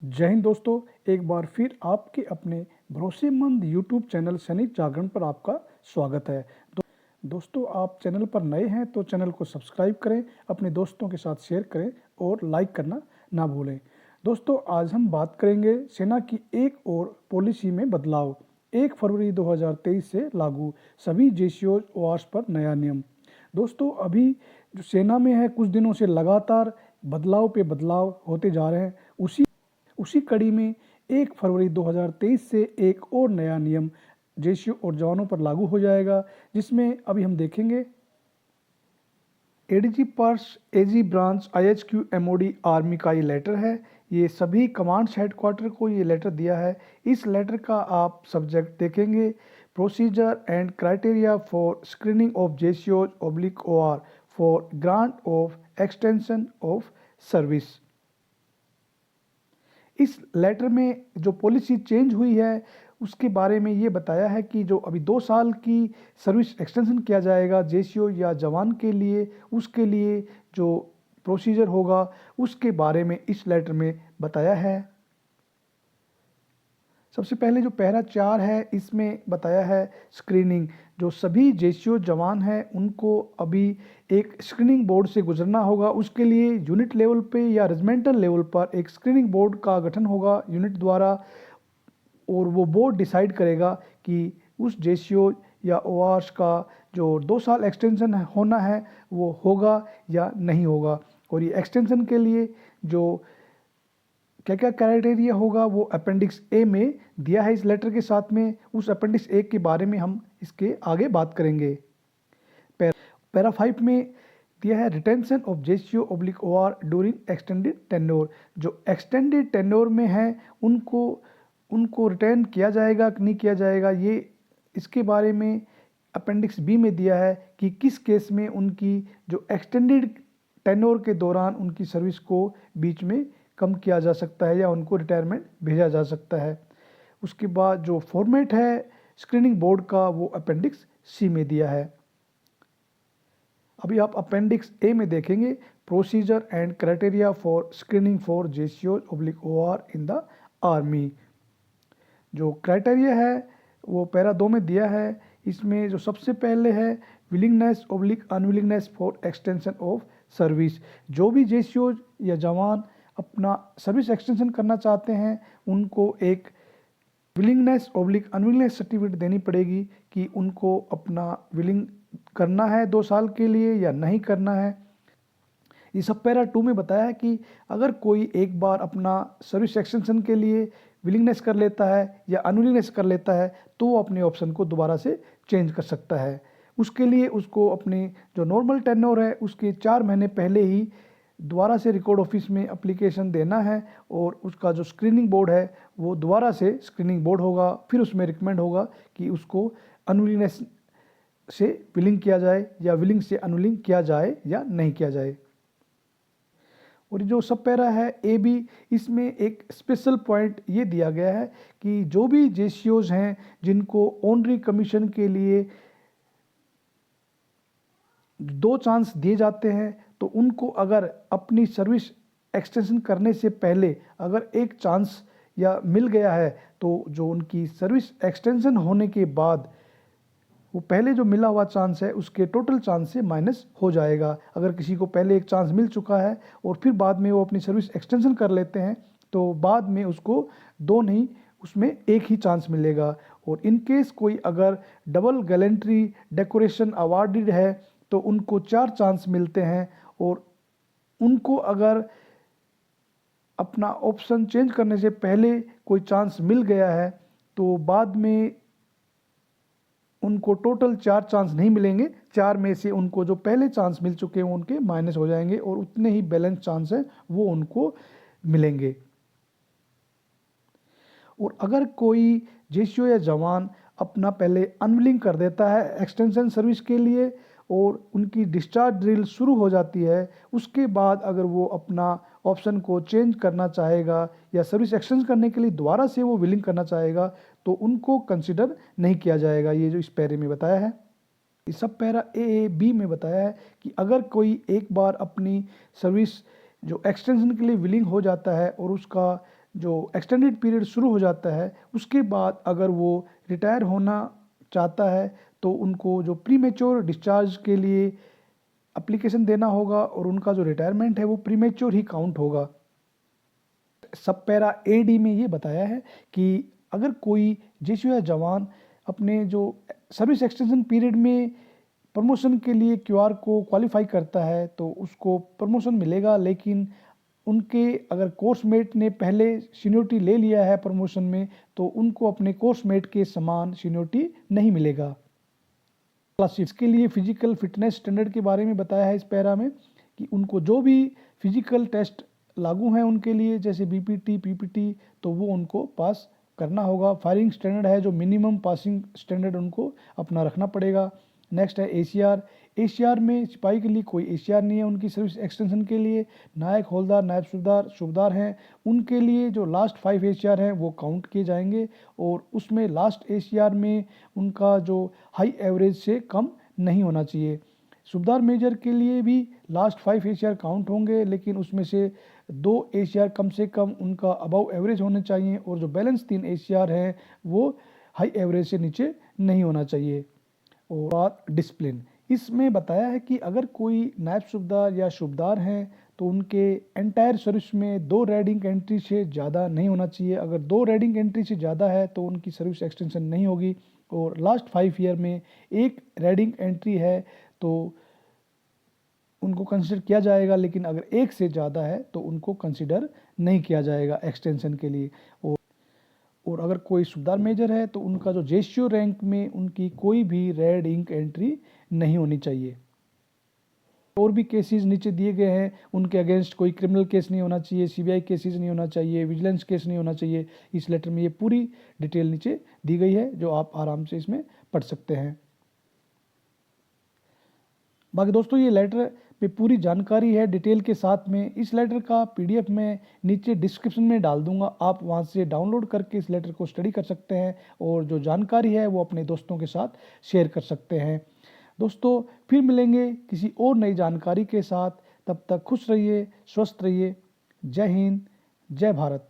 जय हिंद दोस्तों। एक बार फिर आपके अपने भरोसेमंद यूट्यूब चैनल सैनिक जागरण पर आपका स्वागत है। दोस्तों, आप चैनल पर नए हैं तो चैनल को सब्सक्राइब करें, अपने दोस्तों के साथ शेयर करें और लाइक करना ना भूलें। दोस्तों, आज हम बात करेंगे सेना की एक और पॉलिसी में बदलाव। 1 फरवरी 2023 से लागू सभी जेसीओ वार्स पर नया नियम। दोस्तों, अभी जो सेना में है, कुछ दिनों से लगातार बदलाव पे बदलाव होते जा रहे हैं। उसी कड़ी में 1 फरवरी 2023 से एक और नया नियम जेसीओ और जवानों पर लागू हो जाएगा, जिसमें अभी हम देखेंगे एडीजी पर्स एजी ब्रांच आईएचक्यू एमओडी आर्मी का ये लेटर है। ये सभी कमांड्स हेडक्वार्टर को ये लेटर दिया है। इस लेटर का आप सब्जेक्ट देखेंगे, procedure and criteria for screening of जेसीओज oblique OR for grant of extension of service. इस लेटर में जो पॉलिसी चेंज हुई है उसके बारे में ये बताया है कि जो अभी 2 साल की सर्विस एक्सटेंशन किया जाएगा जेसीओ या जवान के लिए, उसके लिए जो प्रोसीजर होगा उसके बारे में इस लेटर में बताया है। सबसे पहले जो पैरा 4 है इसमें बताया है स्क्रीनिंग। जो सभी जेसीओ जवान हैं उनको अभी एक स्क्रीनिंग बोर्ड से गुजरना होगा। उसके लिए यूनिट लेवल पे या रेजिमेंटल लेवल पर एक स्क्रीनिंग बोर्ड का गठन होगा यूनिट द्वारा, और वो बोर्ड डिसाइड करेगा कि उस जेसीओ या ओआरस का जो 2 साल एक्सटेंशन होना है वो होगा या नहीं होगा। और ये एक्सटेंशन के लिए जो क्या क्या क्राइटेरिया होगा वो अपेंडिक्स ए में दिया है इस लेटर के साथ में। उस अपेंडिक्स ए के बारे में हम इसके आगे बात करेंगे। पैरा 5 में दिया है retention of JCO oblique OR during extended tenure. जो एक्सटेंडेड टेन्योर में है उनको रिटेन किया जाएगा कि नहीं किया जाएगा, ये इसके बारे में अपेंडिक्स बी में दिया है कि किस केस में उनकी जो एक्सटेंडेड टेन्योर के दौरान उनकी सर्विस को बीच में कम किया जा सकता है या उनको रिटायरमेंट भेजा जा सकता है। उसके बाद जो फॉर्मेट है स्क्रीनिंग बोर्ड का वो अपेंडिक्स सी में दिया है। अभी आप अपेंडिक्स ए में देखेंगे procedure and criteria for screening for JCO oblique OR in the army. जो क्राइटेरिया है वो पैरा 2 में दिया है। इसमें जो सबसे पहले है willingness oblique unwillingness for extension of service. जो भी जेसीओ या जवान अपना सर्विस एक्सटेंशन करना चाहते हैं उनको एक विलिंगनेस ऑब्लिक अनविलिंगनेस सर्टिफिकेट देनी पड़ेगी कि उनको अपना विलिंग करना है 2 साल के लिए या नहीं करना है। ये सब पैरा 2 में बताया है कि अगर कोई एक बार अपना सर्विस एक्सटेंशन के लिए विलिंगनेस कर लेता है या अनविलिंगनेस कर लेता है तो वो अपने ऑप्शन को दोबारा से चेंज कर सकता है। उसके लिए उसको अपनी जो नॉर्मल टेन्योर है उसके 4 महीने पहले ही दोबारा से रिकॉर्ड ऑफिस में एप्लीकेशन देना है, और उसका जो स्क्रीनिंग बोर्ड है वो दोबारा से स्क्रीनिंग बोर्ड होगा। फिर उसमें रिकमेंड होगा कि उसको अनविलिंगनेस से विलिंग किया जाए या विलिंग से अनविलिंग किया जाए या नहीं किया जाए। और जो सब पैरा है ए बी, इसमें एक स्पेशल पॉइंट ये दिया गया है कि जो भी जेसीओज हैं जिनको ऑनरी कमीशन के लिए 2 चांस दिए जाते हैं तो उनको अगर अपनी सर्विस एक्सटेंशन करने से पहले अगर एक चांस या मिल गया है तो जो उनकी सर्विस एक्सटेंशन होने के बाद वो पहले जो मिला हुआ चांस है उसके टोटल चांस से माइनस हो जाएगा। अगर किसी को पहले एक चांस मिल चुका है और फिर बाद में वो अपनी सर्विस एक्सटेंशन कर लेते हैं तो बाद में उसको 2 नहीं, उसमें एक ही चांस मिलेगा। और इन केस कोई अगर डबल गैलेंट्री डेकोरेशन अवार्डेड है तो उनको 4 चांस मिलते हैं, और उनको अगर अपना ऑप्शन चेंज करने से पहले कोई चांस मिल गया है तो बाद में उनको टोटल 4 चांस नहीं मिलेंगे। 4 में से उनको जो पहले चांस मिल चुके हैं उनके माइनस हो जाएंगे और उतने ही बैलेंस चांस हैं वो उनको मिलेंगे। और अगर कोई जेसीओ या जवान अपना पहले अनविलिंग कर देता है एक्सटेंशन सर्विस के लिए और उनकी डिस्चार्ज ड्रिल शुरू हो जाती है, उसके बाद अगर वो अपना ऑप्शन को चेंज करना चाहेगा या सर्विस एक्सटेंड करने के लिए दोबारा से वो विलिंग करना चाहेगा तो उनको कंसिडर नहीं किया जाएगा। ये जो इस पैरे में बताया है, इस सब पैरा ए बी में बताया है कि अगर कोई एक बार अपनी सर्विस जो एक्सटेंशन के लिए विलिंग हो जाता है और उसका जो एक्सटेंडेड पीरियड शुरू हो जाता है उसके बाद अगर वो रिटायर होना चाहता है तो उनको जो प्रीमेच्योर डिस्चार्ज के लिए एप्लीकेशन देना होगा और उनका जो रिटायरमेंट है वो प्रीमेच्योर ही काउंट होगा। सब पैरा ए डी में ये बताया है कि अगर कोई जेसीओ या जवान अपने जो सर्विस एक्सटेंशन पीरियड में प्रमोशन के लिए क्यूआर को क्वालिफाई करता है तो उसको प्रमोशन मिलेगा, लेकिन उनके अगर कोर्समेट ने पहले सीनियोरिटी ले लिया है प्रमोशन में तो उनको अपने कोर्समेट के समान सीनियोरिटी नहीं मिलेगा। इसके लिए फिजिकल फिटनेस स्टैंडर्ड के बारे में बताया है इस पैरा में कि उनको जो भी फिजिकल टेस्ट लागू हैं उनके लिए जैसे बीपीटी पीपीटी तो वो उनको पास करना होगा। फायरिंग स्टैंडर्ड है जो मिनिमम पासिंग स्टैंडर्ड उनको अपना रखना पड़ेगा। नेक्स्ट है एसीआर। एसीआर में सिपाही के लिए कोई एसीआर नहीं है उनकी सर्विस एक्सटेंशन के लिए। नायक हवलदार नायब सूबेदार हैं उनके लिए जो लास्ट 5 एसीआर हैं वो काउंट किए जाएंगे और उसमें लास्ट एसीआर में उनका जो हाई एवरेज से कम नहीं होना चाहिए। सूबेदार मेजर के लिए भी लास्ट 5 एसीआर काउंट होंगे, लेकिन उसमें से 2 एसीआर कम से कम उनका अबव एवरेज होने चाहिए और जो बैलेंस 3 एसीआर हैं वो हाई एवरेज से नीचे नहीं होना चाहिए। और बात डिसिप्लिन, इसमें बताया है कि अगर कोई नायब सूबेदार या सूबेदार हैं तो उनके एंटायर सर्विस में 2 रेडिंग एंट्री से ज़्यादा नहीं होना चाहिए। अगर 2 रेडिंग एंट्री से ज़्यादा है तो उनकी सर्विस एक्सटेंशन नहीं होगी और लास्ट 5 ईयर में 1 रेडिंग एंट्री है तो उनको कंसिडर किया जाएगा, लेकिन अगर 1 से ज़्यादा है तो उनको कंसिडर नहीं किया जाएगा एक्सटेंशन के लिए। और अगर कोई सूबेदार मेजर है तो उनका जो जेसीओ रैंक में उनकी कोई भी रेड इंक एंट्री नहीं होनी चाहिए। और भी केसेस नीचे दिए गए हैं, उनके अगेंस्ट कोई क्रिमिनल केस नहीं होना चाहिए, सीबीआई केसेस नहीं होना चाहिए, विजिलेंस केस नहीं होना चाहिए। इस लेटर में ये पूरी डिटेल नीचे दी गई है जो आप आराम से इसमें पढ़ सकते हैं। बाकी दोस्तों ये लेटर पे पूरी जानकारी है डिटेल के साथ में। इस लेटर का पीडीएफ मैं नीचे डिस्क्रिप्शन में डाल दूंगा, आप वहां से डाउनलोड करके इस लेटर को स्टडी कर सकते हैं और जो जानकारी है वो अपने दोस्तों के साथ शेयर कर सकते हैं। दोस्तों फिर मिलेंगे किसी और नई जानकारी के साथ, तब तक खुश रहिए, स्वस्थ रहिए। जय हिंद, जय भारत।